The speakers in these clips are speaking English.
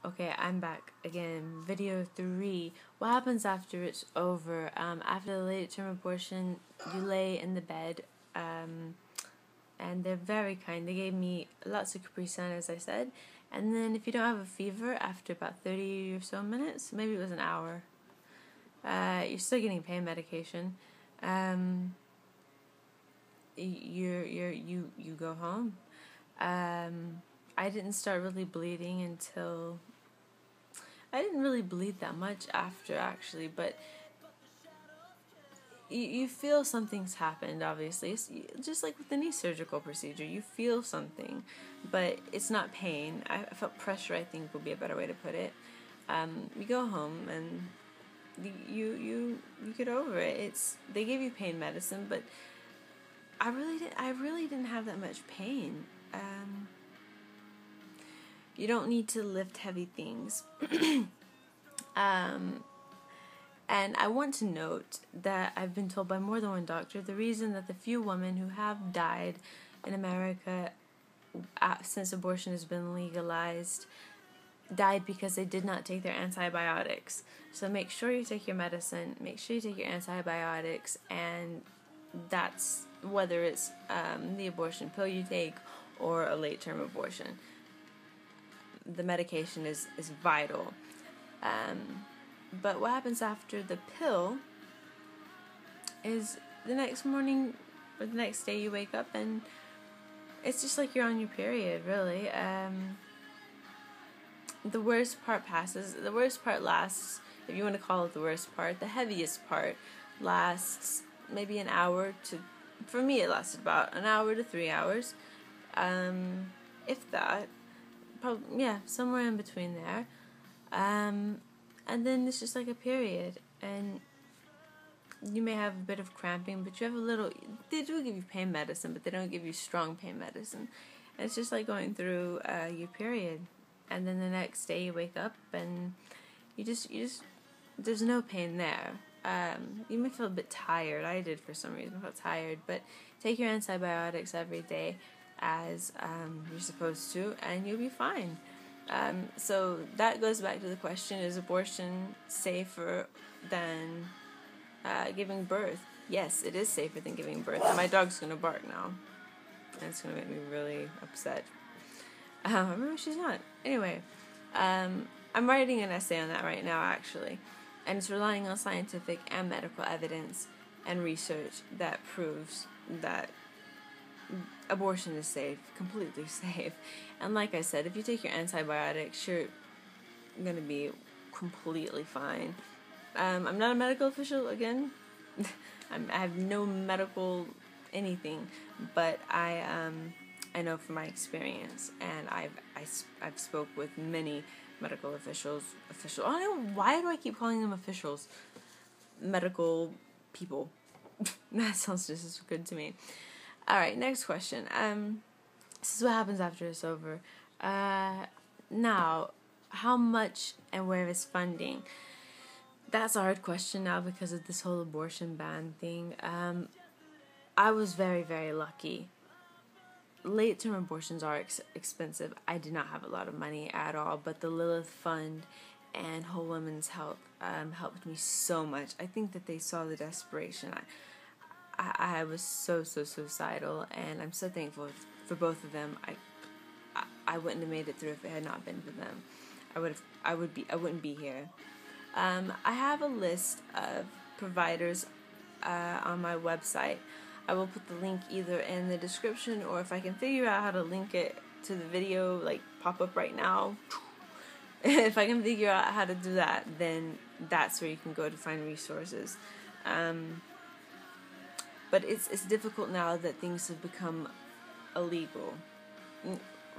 Okay, I'm back again. Video 3. What happens after it's over? After the late-term abortion, you lay in the bed, and they're very kind. They gave me lots of Capri Sun, as I said, and then if you don't have a fever, after about 30 or so minutes, maybe it was an hour, you're still getting pain medication. You go home. I didn't start really bleeding until... I didn't really bleed that much after, actually, but you feel something's happened, obviously. It's just like with any surgical procedure, you feel something, but it's not pain. I felt pressure, I think would be a better way to put it. You go home and you get over it. They gave you pain medicine, but I really didn't have that much pain. You don't need to lift heavy things. And I want to note that I've been told by more than one doctor the reason that the few women who have died in America since abortion has been legalized died because they did not take their antibiotics. So make sure you take your medicine, make sure you take your antibiotics, and that's whether it's the abortion pill you take or a late-term abortion. The medication is vital. But what happens after the pill is the next morning or the next day you wake up and it's just like you're on your period, really. The worst part passes. The worst part lasts, if you want to call it the worst part. The heaviest part lasts maybe an hour to... For me, it lasted about an hour to 3 hours. If that. Probably, yeah, somewhere in between there. And then it's just like a period, and you may have a bit of cramping, but you have a little... They do give you pain medicine, but they don't give you strong pain medicine. And it's just like going through your period. And then the next day you wake up and you just there's no pain there. You may feel a bit tired. I did for some reason. I felt tired, but take your antibiotics every day as you're supposed to, and you'll be fine. So that goes back to the question, is abortion safer than giving birth? Yes, it is safer than giving birth. And my dog's going to bark now, and it's going to make me really upset. Maybe she's not. Anyway, I'm writing an essay on that right now, actually, and it's relying on scientific and medical evidence and research that proves that abortion is safe, completely safe. And like I said, if you take your antibiotics, you're going to be completely fine. I'm not a medical official, again. I have no medical anything, but I know from my experience, and I've spoke with many medical officials. I don't know, why do I keep calling them officials? Medical people. That sounds just as good to me. Alright, next question. This is what happens after it's over. Now, how much and where is funding? That's a hard question now because of this whole abortion ban thing. I was very, very lucky. Late-term abortions are expensive. I did not have a lot of money at all, but the Lilith Fund and Whole Women's Health helped me so much. I think that they saw the desperation. I was so suicidal, and I'm so thankful for both of them. I wouldn't have made it through if it had not been for them. I wouldn't be here. I have a list of providers on my website. I will put the link either in the description, or if I can figure out how to link it to the video, like pop up right now. If I can figure out how to do that, then that's where you can go to find resources. But it's difficult now that things have become illegal.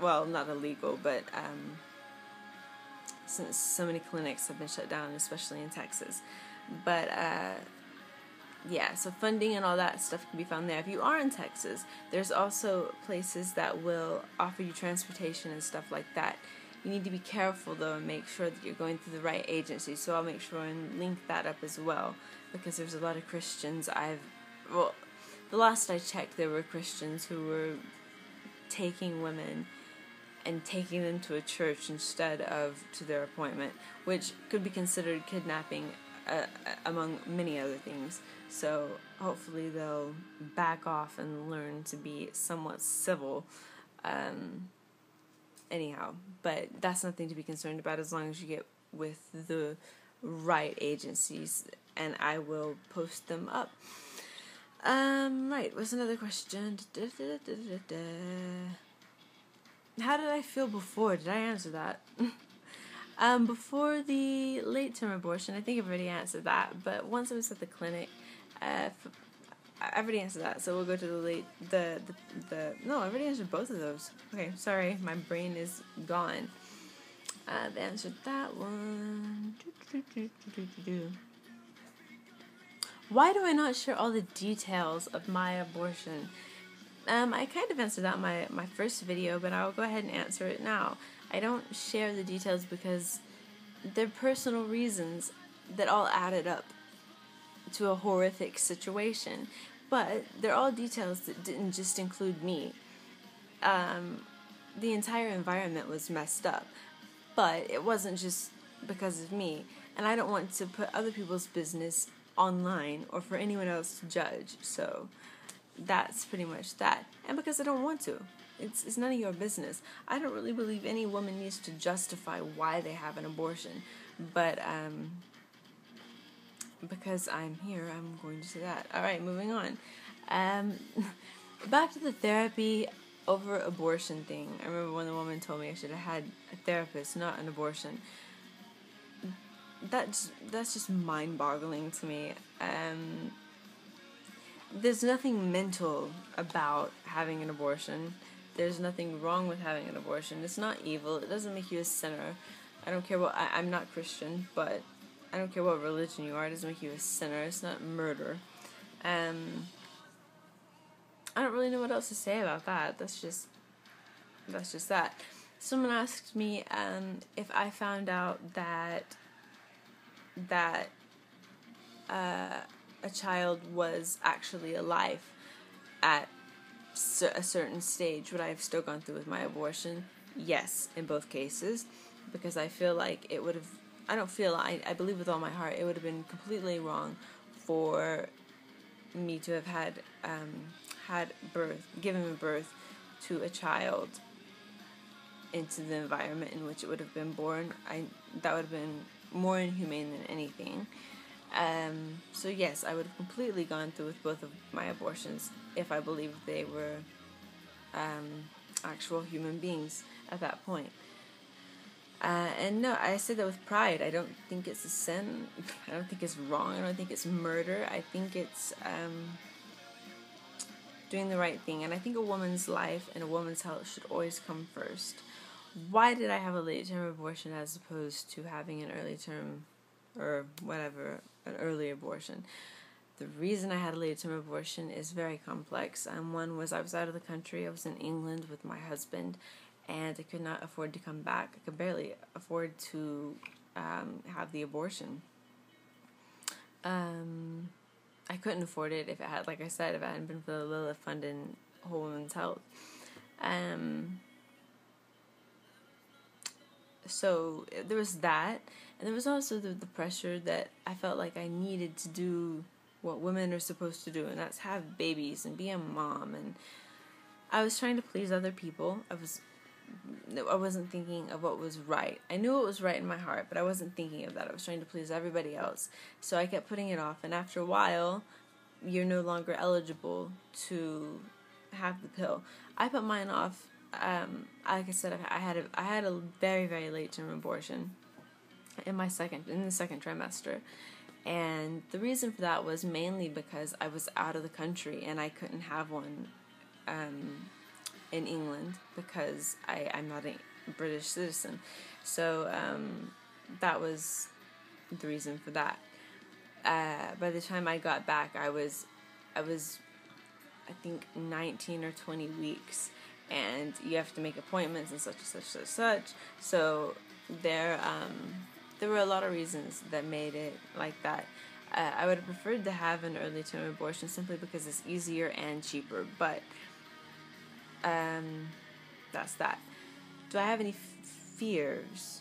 Well, not illegal, but since so many clinics have been shut down, especially in Texas. But yeah, so funding and all that stuff can be found there. If you are in Texas, there's also places that will offer you transportation and stuff like that. You need to be careful, though, and make sure that you're going through the right agency. So I'll make sure and link that up as well, because there's a lot of Christians the last I checked, there were Christians who were taking women and taking them to a church instead of to their appointment, which could be considered kidnapping, among many other things. So hopefully they'll back off and learn to be somewhat civil. Anyhow, but that's nothing to be concerned about as long as you get with the right agencies, and I will post them up. Right, what's another question? How did I feel before? Did I answer that? Before the late-term abortion, I think I've already answered that, but once I was at the clinic, I've already answered that, so we'll go to no, I've already answered both of those. Okay, sorry, my brain is gone. I've answered that one. Why do I not share all the details of my abortion? I kind of answered that in my first video, but I'll go ahead and answer it now. I don't share the details because they're personal reasons that all added up to a horrific situation. But they're all details that didn't just include me. The entire environment was messed up. But it wasn't just because of me. And I don't want to put other people's business online or for anyone else to judge. So that's pretty much that. And because I don't want to. It's none of your business. I don't really believe any woman needs to justify why they have an abortion. But because I'm here, I'm going to say that. Alright, moving on. Back to the therapy over abortion thing. I remember when the woman told me I should have had a therapist, not an abortion. That's just mind-boggling to me. There's nothing mental about having an abortion. There's nothing wrong with having an abortion. It's not evil. It doesn't make you a sinner. I don't care what... I'm not Christian, but I don't care what religion you are. It doesn't make you a sinner. It's not murder. I don't really know what else to say about that. That's just that. Someone asked me if I found out that a child was actually alive at a certain stage, would I have still gone through with my abortion? Yes, in both cases, because I feel like it would have... I believe with all my heart it would have been completely wrong for me to have given birth to a child into the environment in which it would have been born. That would have been more inhumane than anything. So yes, I would have completely gone through with both of my abortions if I believed they were actual human beings at that point. And no, I say that with pride. I don't think it's a sin. I don't think it's wrong. I don't think it's murder. I think it's doing the right thing. And I think a woman's life and a woman's health should always come first. Why did I have a late-term abortion as opposed to having an early-term or whatever, an early abortion? The reason I had a late-term abortion is very complex. One was I was out of the country. I was in England with my husband, and I could not afford to come back. I could barely afford to have the abortion. I couldn't afford it if it had, like I said, if it hadn't been for the Lilith Fund and Whole Woman's Health. So there was that, and there was also the pressure that I felt like I needed to do what women are supposed to do, and that's have babies and be a mom. And I was trying to please other people. I wasn't thinking of what was right. I knew what was right in my heart, but I wasn't thinking of that. I was trying to please everybody else. So I kept putting it off, and after a while, you're no longer eligible to have the pill. I put mine off. Like I said, I had a very, very late term abortion in the second trimester. And the reason for that was mainly because I was out of the country and I couldn't have one in England because I'm not a British citizen. So that was the reason for that. By the time I got back, I was I think 19 or 20 weeks, and you have to make appointments and such and such and such. So there were a lot of reasons that made it like that. I would have preferred to have an early term abortion simply because it's easier and cheaper, but that's that. do I have any fears?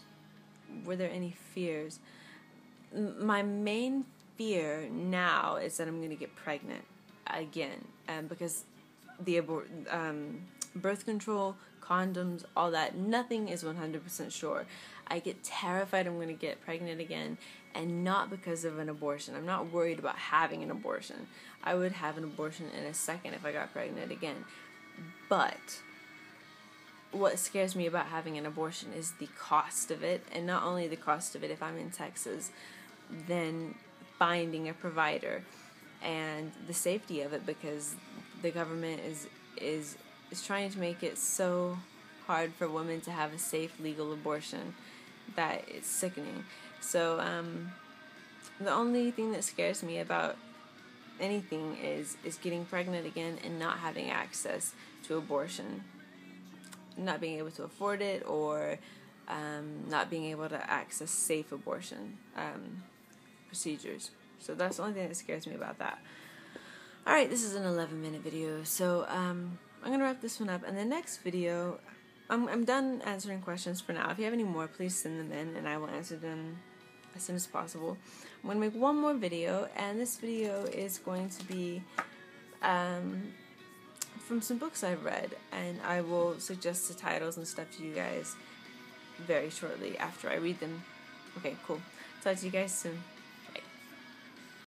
Were there any fears? My main fear now is that I'm going to get pregnant again, because the birth control, condoms, all that, nothing is 100% sure. I get terrified I'm going to get pregnant again, and not because of an abortion. I'm not worried about having an abortion. I would have an abortion in a second if I got pregnant again. But what scares me about having an abortion is the cost of it, and not only the cost of it if I'm in Texas, then finding a provider and the safety of it, because the government is trying to make it so hard for women to have a safe, legal abortion that it's sickening. So the only thing that scares me about anything is getting pregnant again and not having access to abortion, not being able to afford it, or not being able to access safe abortion procedures. So that's the only thing that scares me about that. Alright, this is an 11-minute video, so I'm going to wrap this one up, and the next video, I'm done answering questions for now. If you have any more, please send them in, and I will answer them as soon as possible. I'm going to make one more video, and this video is going to be from some books I've read, and I will suggest the titles and stuff to you guys very shortly after I read them. Okay, cool. Talk to you guys soon.